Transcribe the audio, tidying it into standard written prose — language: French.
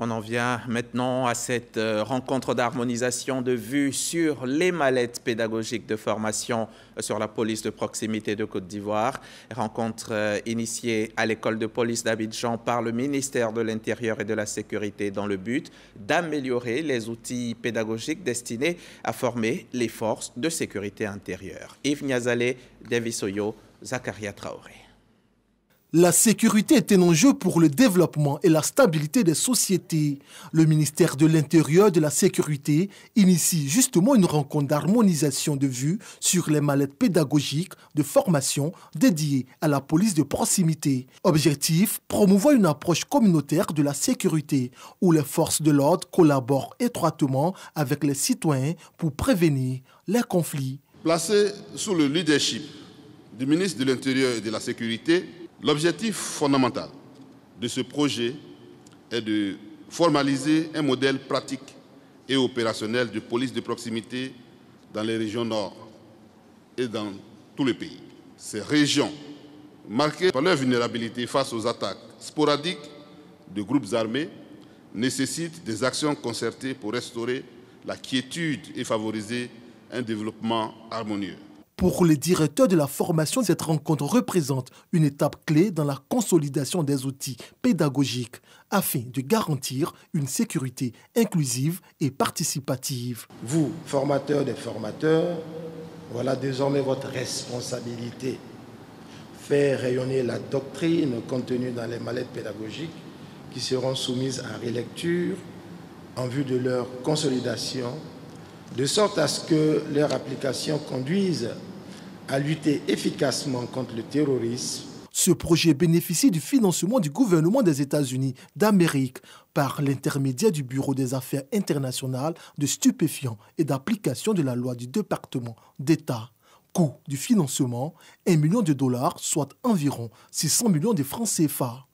On en vient maintenant à cette rencontre d'harmonisation de vues sur les mallettes pédagogiques de formation sur la police de proximité de Côte d'Ivoire. Rencontre initiée à l'école de police d'Abidjan par le ministère de l'Intérieur et de la Sécurité dans le but d'améliorer les outils pédagogiques destinés à former les forces de sécurité intérieure. Yves Niazalé, Davis Oyo, Zakaria Traoré. La sécurité est un enjeu pour le développement et la stabilité des sociétés. Le ministère de l'Intérieur et de la Sécurité initie justement une rencontre d'harmonisation de vues sur les mallettes pédagogiques de formation dédiées à la police de proximité. Objectif, promouvoir une approche communautaire de la sécurité où les forces de l'ordre collaborent étroitement avec les citoyens pour prévenir les conflits. Placé sous le leadership du ministre de l'Intérieur et de la Sécurité, l'objectif fondamental de ce projet est de formaliser un modèle pratique et opérationnel de police de proximité dans les régions nord et dans tout le pays. Ces régions, marquées par leur vulnérabilité face aux attaques sporadiques de groupes armés, nécessitent des actions concertées pour restaurer la quiétude et favoriser un développement harmonieux. Pour les directeurs de la formation, cette rencontre représente une étape clé dans la consolidation des outils pédagogiques afin de garantir une sécurité inclusive et participative. Vous, formateurs des formateurs, voilà désormais votre responsabilité. Faire rayonner la doctrine contenue dans les mallettes pédagogiques qui seront soumises à relecture en vue de leur consolidation, de sorte à ce que leur application conduise à lutter efficacement contre le terrorisme. Ce projet bénéficie du financement du gouvernement des États-Unis d'Amérique par l'intermédiaire du Bureau des Affaires internationales de stupéfiants et d'application de la loi du département d'État. Coût du financement, $1 million, soit environ 600 millions de francs CFA.